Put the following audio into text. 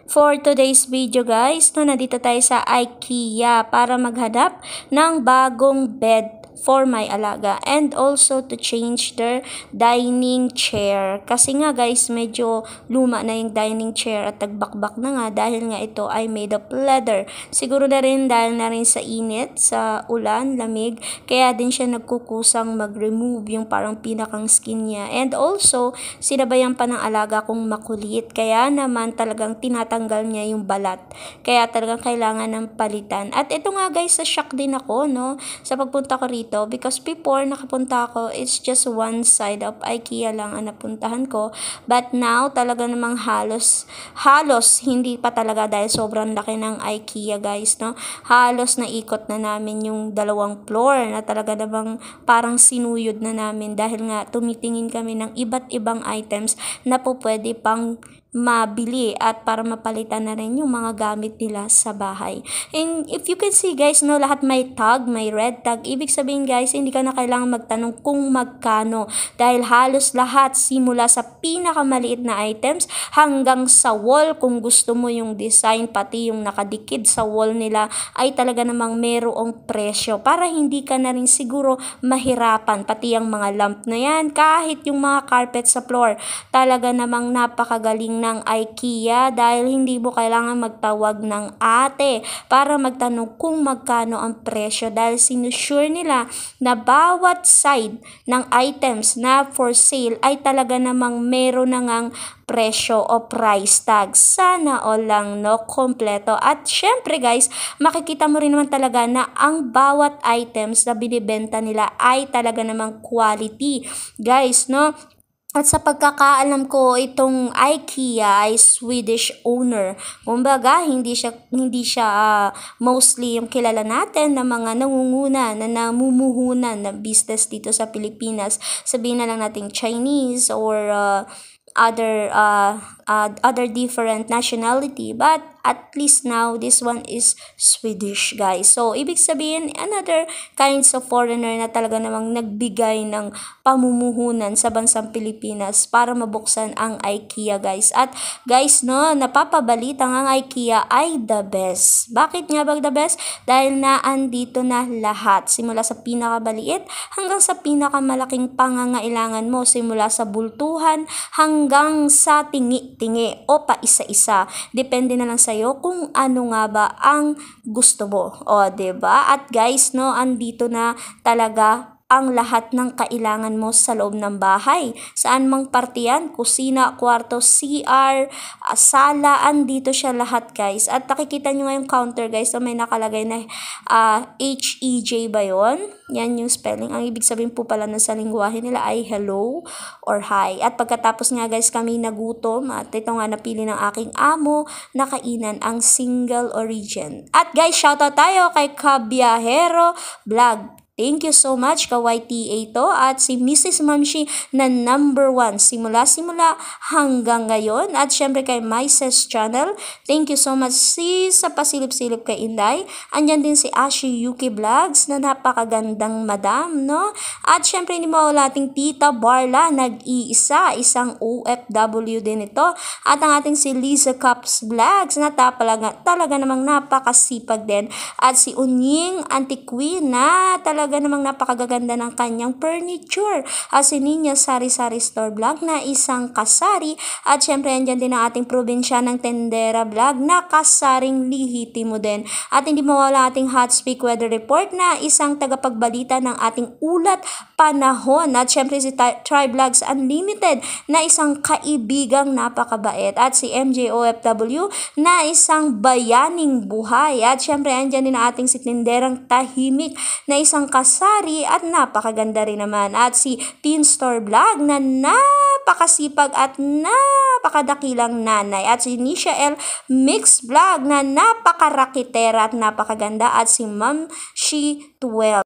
For today's video guys, nandito tayo sa IKEA para maghanap ng bagong bed for my alaga and also to change their dining chair. Kasi nga guys, medyo luma na yung dining chair at tagbakbak na nga dahil nga ito ay made of leather. Siguro na rin dahil na rin sa init, sa ulan, lamig, kaya din siya nagkukusang mag-remove yung parang pinakang skin niya. And also, sinabayan pa ng alaga kong makulit, kaya naman talagang tinatanggal niya yung balat. Kaya talagang kailangan ng palitan. At ito nga guys, sa shock din ako, no, sa pagpunta ko rito, because before nakapunta ako, it's just one side of IKEA lang ang napuntahan ko, but now talaga namang halos hindi pa talaga dahil sobrang laki ng IKEA guys, no, halos naikot na namin yung dalawang floor na talaga namang parang sinuyod na namin dahil nga tumitingin kami ng iba't ibang items na po pwede pang mabili at para mapalitan na rin yung mga gamit nila sa bahay. And if you can see guys, no, lahat may tag, may red tag. Ibig sabihin guys, hindi ka na kailangan magtanong kung magkano dahil halos lahat simula sa pinakamaliit na items hanggang sa wall, kung gusto mo yung design, pati yung nakadikid sa wall nila ay talaga namang merong presyo para hindi ka na rin siguro mahirapan. Pati yung mga lamp na yan, kahit yung mga carpet sa floor, talaga namang napakagaling ng IKEA dahil hindi mo kailangan magtawag ng ate para magtanong kung magkano ang presyo dahil sinusure nila na bawat side ng items na for sale ay talaga namang meron na ngang presyo o price tag. Sana all lang, no, kompleto. At syempre guys, makikita mo rin naman talaga na ang bawat items na binibenta nila ay talaga namang quality guys, no. At sa pagkakaalam ko, itong IKEA ay Swedish owner. Kumbaga, hindi siya mostly yung kilala natin na mga nangunguna, na namumuhunan na business dito sa Pilipinas. Sabihin na lang natin Chinese or other different nationality, but at least now this one is Swedish guys. So ibig sabihin another kinds of foreigner na talaga namang nagbigay ng pamumuhunan sa bansang Pilipinas para mabuksan ang IKEA guys. At guys, no, napapabalita ang IKEA ay the best. Bakit nga ba the best? Dahil naandito na lahat, simula sa pinakamaliit hanggang sa pinakamalaking pangangailangan mo, simula sa bultuhan hanggang sa tingi-tingi o pa isa-isa. Depende na lang sa kung ano nga ba ang gusto mo. O, 'di ba? At guys, no, andito na talaga ang lahat ng kailangan mo sa loob ng bahay. Saan mang parte yan, kusina, kwarto, CR, sala, andito siya lahat guys. At nakikita nyo nga yung counter guys, so may nakalagay na HEJ ba yun? Yan yung spelling. Ang ibig sabihin po pala na sa lingwahe nila ay hello or hi. At pagkatapos nga guys kami nagutom at ito nga napili ng aking amo na kainan ang single origin. At guys, shoutout tayo kay Kabiyahero Vlog. Thank you so much ka-YTA to at si Mrs. Mamshi na number 1 simula hanggang ngayon. At syempre kay Myses Channel, thank you so much sis sa pasilip-silip kay Inday. Andyan din si Ashi Yuki Vlogs na napakagandang madam, no? At syempre hindi mawala ating Tita Barla, nag-iisa, isang OFW din ito. At ang ating si Lisa Cups Vlogs na talaga namang napakasipag din. At si Unying Auntie Queen na talaga namang napakaganda ng kanyang furniture. At si Ninya Sari-Sari Store Vlog na isang kasari. At syempre andyan din ang ating probinsya ng Tendera Vlog na kasaring lihitimo din. At hindi mawala ating Hot Speak Weather Report na isang tagapagbalita ng ating ulat panahon. At syempre si Try Vlogs Unlimited na isang kaibigang napakabait. At si MJOFW na isang bayaning buhay. At syempre andyan din ang ating si Tenderang Tahimik na isang kasari at napakaganda rin naman. At si Teen Store Vlog na napakasipag at napakadakilang nanay. At si Nisha L Mix Vlog na napakarakitera at napakaganda. At si Ma'am She 12.